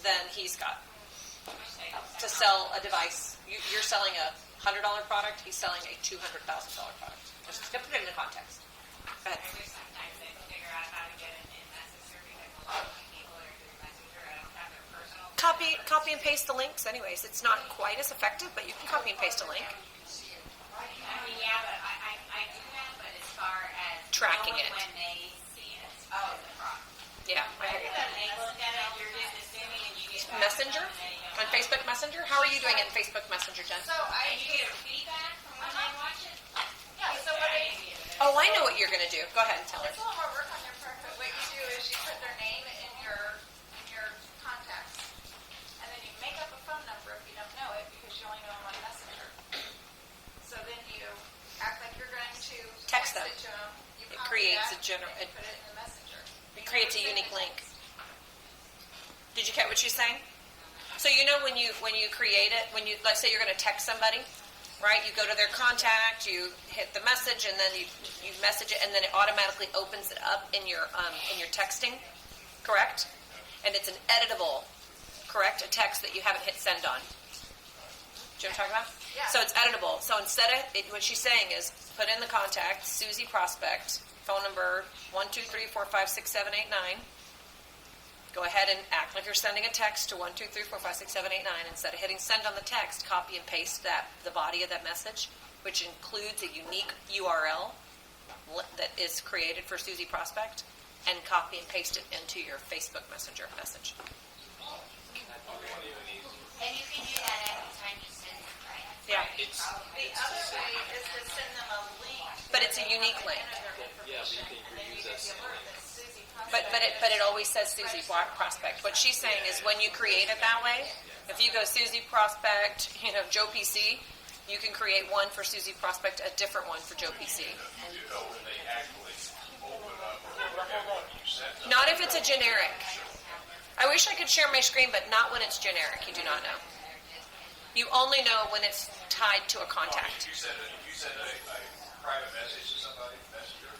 than he's got to sell a device. You're selling a $100 product. He's selling a $200,000 product. Just to put it into context. Go ahead. Sometimes they figure out how to get it in Messenger because a lot of people are doing Messenger. I don't have their personal. Copy and paste the links. Anyways, it's not quite as effective, but you can copy and paste a link. I mean, yeah, but I do that, but as far as tracking it. When they see it, is the problem. Yeah. When they look at it, you're just assuming and you get Messenger? On Facebook Messenger? How are you doing it in Facebook Messenger, Jen? So I get feedback from when I watch it. Yeah, so what Oh, I know what you're going to do. Go ahead and tell her. it's a little more work on your part, but what you do is you put their name in your contacts, and then you make up a phone number if you don't know it because you only know them on Messenger. So then you act like you're going to Text them. it to them. You It copy creates that, a and put it in the Messenger. It creates a unique link. Did you get what she's saying? So you know when you create it, let's say you're going to text somebody, right? You go to their contact, you hit the message, and then you message it, and then it automatically opens it up in your texting, correct? And it's an editable, correct? A text that you haven't hit send on. Do you know what I'm talking about? Yeah. So it's editable. So instead of what she's saying is put in the contact Susie Prospect, phone number 123456789. Go ahead and act like you're sending a text to 123456789. Instead of hitting send on the text, copy and paste the body of that message, which includes a unique URL that is created for Susie Prospect, and copy and paste it into your Facebook Messenger message. And you can do that every time you send it, right? Yeah. The other way is to send them a link. But it's a unique link. Yeah, but you can reuse that same link. But it always says Susie Prospect. What she's saying is when you create it that way, if you go Susie Prospect, Joe PC, you can create one for Susie Prospect, a different one for Joe PC. Not if it's a generic. I wish I could share my screen, but not when it's generic. You do not know. You only know when it's tied to a contact. If you send a private message to somebody, Messenger,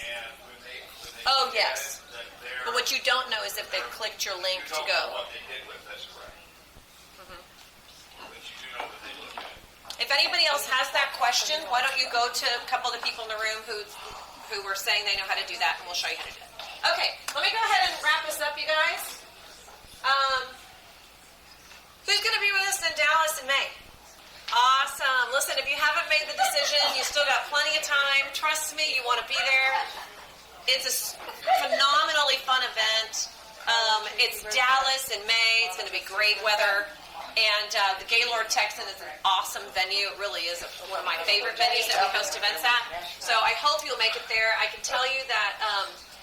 and when they Oh, look at yes. it, But what you don't know is if they've clicked your link you to don't go. know what they did with, that's correct. But you do know that they looked at it. If anybody else has that question, why don't you go to a couple of the people in the room who were saying they know how to do that, and we'll show you how to do it. Okay, let me go ahead and wrap this up, you guys. Who's going to be with us in Dallas in May? Awesome. Listen, if you haven't made the decision, you still got plenty of time. Trust me, you want to be there. It's a phenomenally fun event. It's Dallas in May. It's going to be great weather. And the Gaylord Texan is an awesome venue. It really is one of my favorite venues that we host events at. So I hope you'll make it there. I can tell you that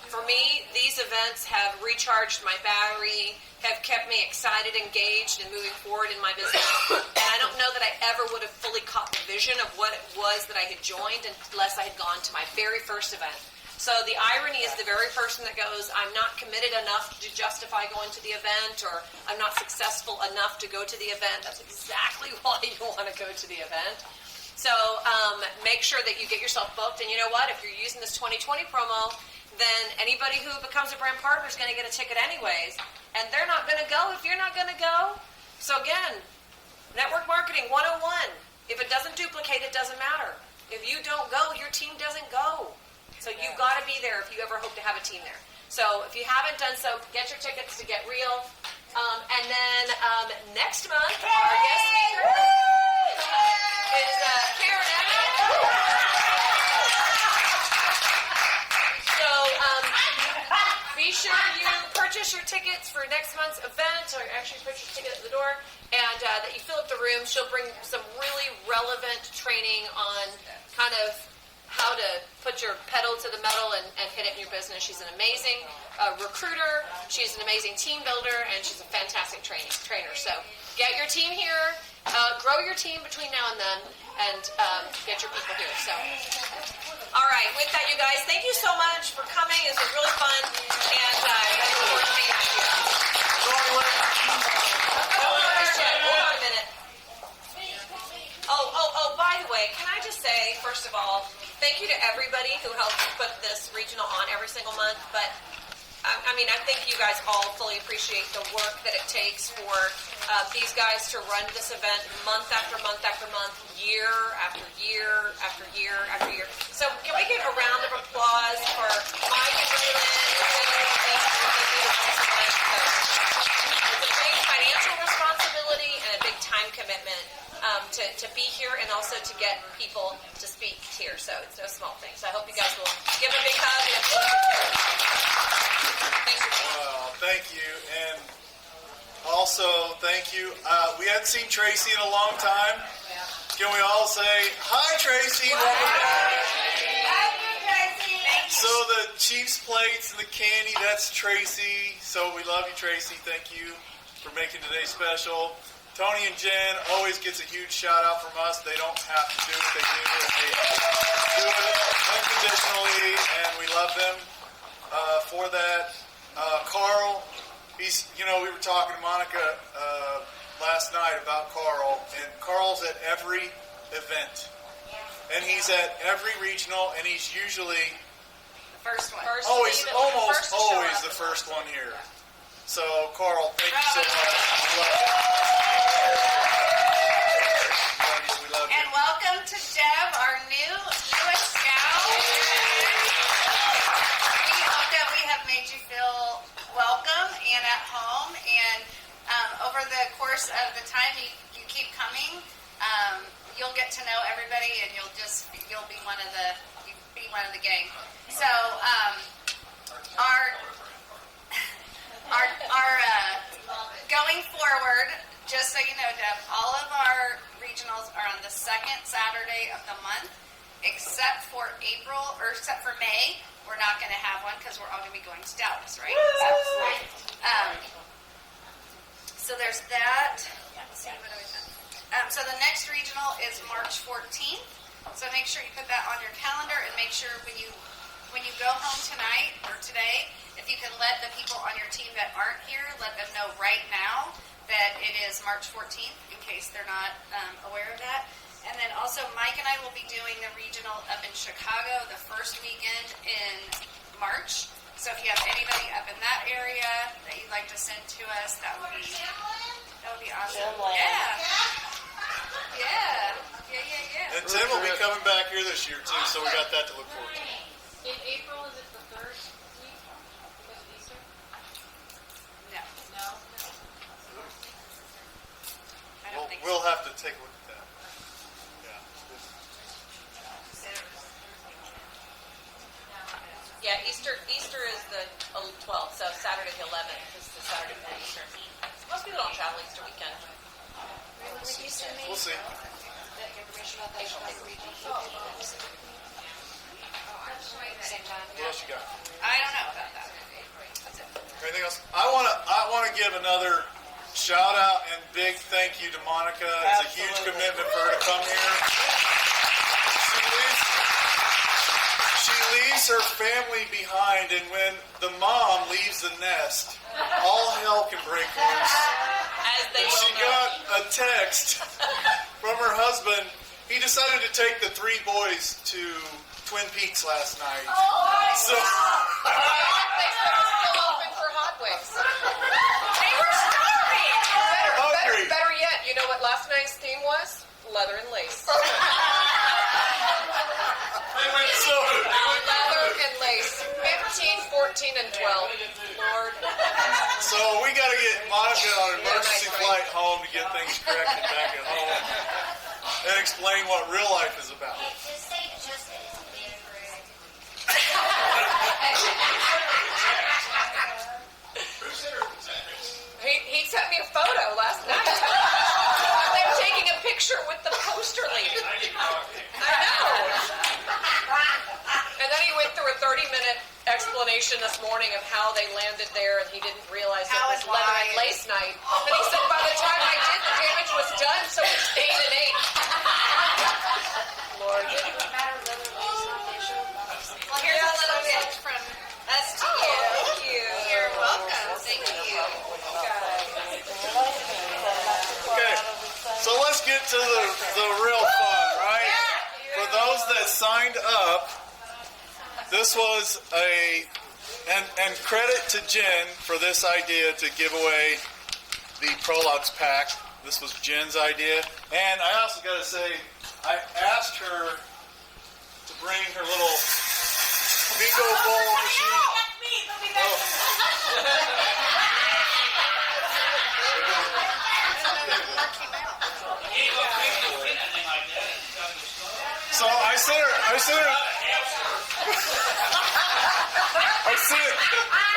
for me, these events have recharged my battery, have kept me excited, engaged, and moving forward in my business. And I don't know that I ever would have fully caught the vision of what it was that I had joined unless I had gone to my very first event. So the irony is the very person that goes, I'm not committed enough to justify going to the event, or I'm not successful enough to go to the event. That's exactly why you want to go to the event. So make sure that you get yourself booked. And you know what? If you're using this 2020 promo, then anybody who becomes a brand partner is going to get a ticket anyways. And they're not going to go if you're not going to go. So again, network marketing 101. If it doesn't duplicate, it doesn't matter. If you don't go, your team doesn't go. So you've got to be there if you ever hope to have a team there. So if you haven't done so, get your tickets to Get Real. And then next month, our guest speaker is Karen Evans. So be sure you purchase your tickets for next month's event, or actually purchase your ticket at the door, and that you fill up the room. She'll bring some really relevant training on kind of how to put your pedal to the metal and hit it in your business. She's an amazing recruiter. She's an amazing team builder, and she's a fantastic trainer. So get your team here, grow your team between now and then, and get your people here. So, all right, with that, you guys, thank you so much for coming. This was really fun, and I look forward to meeting you. Hold on a minute. Oh, by the way, can I just say, first of all, thank you to everybody who helps put this regional on every single month, but I mean, I think you guys all fully appreciate the work that it takes for these guys to run this event month after month after month, year after year after year after year. So can we get a round of applause for Mike and Raylan? It's a big financial responsibility and a big time commitment to be here and also to get people to speak here. So it's no small thing. So I hope you guys will give a big hug and thanks for being here. Wow, thank you. And also, thank you. We hadn't seen Tracy in a long time. Can we all say, hi, Tracy. Welcome back. So the Chiefs plates and the candy, that's Tracy. So we love you, Tracy. Thank you for making today special. Tony and Jen always gets a huge shout out from us. They don't have to do it. They do it. They do it unconditionally, and we love them for that. Carl, we were talking to Monica last night about Carl, and Carl's at every event. And he's at every regional, and he's usually First one. always, almost First to show always up. the first one here. So, Carl, thank you so much. We love you. We love you. And welcome to Deb, our newest scout. We hope that we have made you feel welcome and at home. And over the course of the time you keep coming, you'll get to know everybody, and you'll be one of the gang. So going forward, just so you know, Deb, all of our regionals are on the second Saturday of the month, except for May. We're not going to have one because we're all going to be going to Dallas, right? So there's that. Let's see, what do we have? So the next regional is March 14th. So make sure you put that on your calendar, and make sure when you go home tonight or today, if you can let the people on your team that aren't here, let them know right now that it is March 14th, in case they're not aware of that. And then also, Mike and I will be doing the regional up in Chicago the first weekend in March. So if you have anybody up in that area that you'd like to send to us, that would be awesome. Yeah. And Tim will be coming back here this year, too, so we got that to look forward to. In April, is it the third week because of Easter? No. No? I don't think We'll have to take a look at that. Yeah. Yeah, Easter is the 12th, so Saturday the 11th is the Saturday before Easter. Most people don't travel Easter weekend. We'll see. What else you got? I don't know about that. That's it. Anything else? I want to give another shout out and big thank you to Monica. It's a huge commitment for her to come here. She leaves her family behind, and when the mom leaves the nest, all hell can break loose. As they And she will know. got a text from her husband. He decided to take the 3 boys to Twin Peaks last night. So They said it's still open for hot wings. They were starving! hungry. Better yet, you know what last night's theme was? Leather and lace. So, Leather and lace. 15, 14, and 12. Lord. so we got to get Monica on an emergency flight home to get things corrected back at home and explain what real life is about. He sent me a photo last night. They were taking a picture with the poster lady. I know. And then he went through a 30-minute explanation this morning of how they landed there, and he didn't realize How it was and leather why. and lace night. And he said by the time I did, the damage was done, so we stayed at 8. Lord. Well, here's a little gift from us to you. Thank you. You're welcome. Thank you. Okay, so let's get to the real fun, right? For those that signed up, this was a And credit to Jen for this idea to give away the Prolux pack. This was Jen's idea. And I also got to say, I asked her to bring her little bingo ball machine. That's me. They'll be back. So I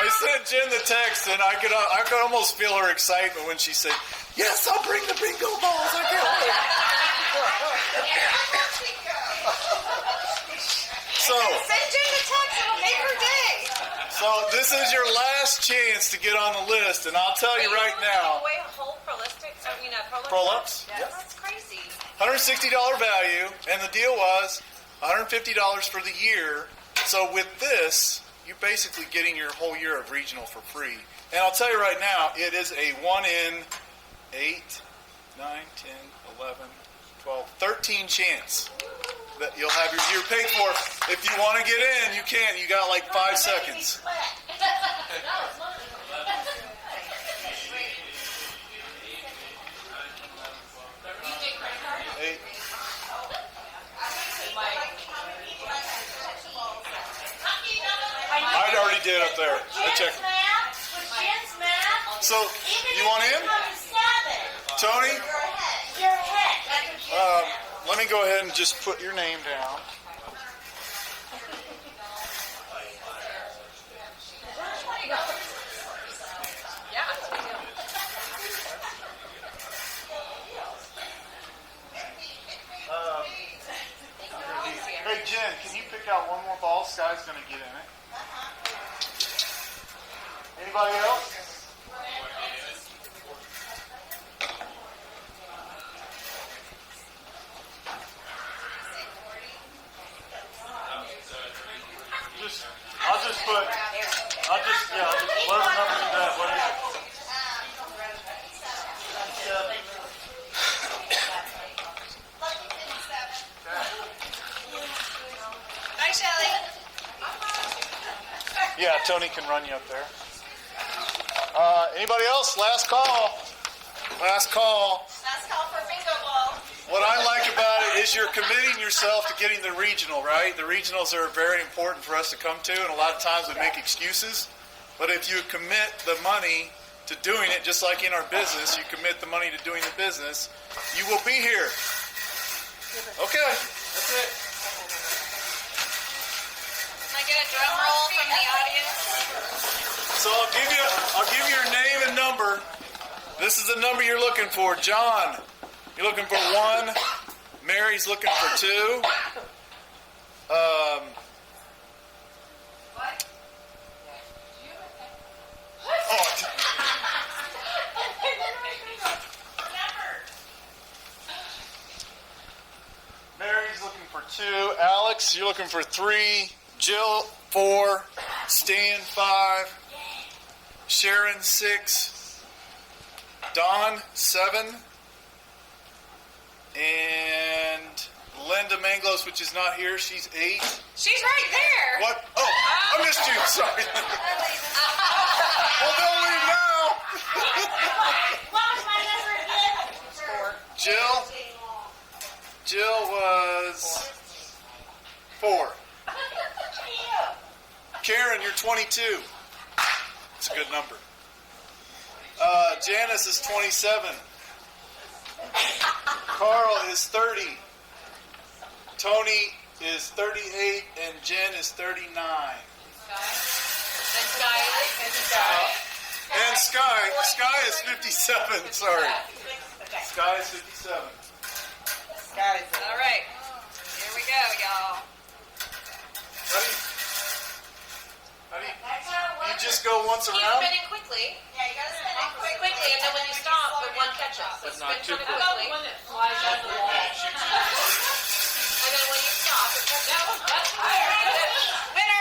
sent Jen the text, and I could almost feel her excitement when she said, "Yes, I'll bring the bingo balls. I can't wait." So Send Jen the text. It'll make her day. So this is your last chance to get on the list, and I'll tell you right now, Away a whole Prolistic, Prolux, Yeah, that's crazy. $160 value, and the deal was $150 for the year. So with this, you're basically getting your whole year of regional for free. And I'll tell you right now, it is a 1 in 8, 9, 10, 11, 12, 13 chance that you'll have your year paid for. If you want to get in, you can. You got like 5 seconds. Eight. I already did up there. I checked. So, you want in? Tony? Let me go ahead and just put your name down. Hey Jen, can you pick out one more ball? Sky's going to get in it. Anybody else? I'll just whatever number you got, what is it? Bye, Shelly. Yeah, Tony can run you up there. Anybody else? Last call. Last call. Last call for bingo ball. What I like about it is you're committing yourself to getting the regional, right? The regionals are very important for us to come to, and a lot of times we make excuses. But if you commit the money to doing it, just like in our business, you commit the money to doing the business, you will be here. Okay, that's it. Can I get a drum roll from the audience? So I'll give you your name and number. This is the number you're looking for. John, you're looking for 1. Mary's looking for 2. Mary's looking for 2. Alex, you're looking for 3. Jill, 4. Stan, 5. Sharon, 6. Dawn, 7. And Linda Manglos, which is not here, she's 8. She's right there. What? Oh, I missed you. Sorry. Well, don't leave now. What was my number again? Jill was 4. Karen, you're 22. It's a good number. Janice is 27. Carl is 30. Tony is 38, and Jen is 39. And Sky is 57. Sorry, Sky is 57. All right. Here we go, y'all. How do you just go once Keep around? spinning quickly. Yeah, you gotta spin it Quickly, and then when you stop, the one catches. So But not spin too kind of quick. quickly. Flies out the wall. And then when you stop, it catches. That's higher. Winner!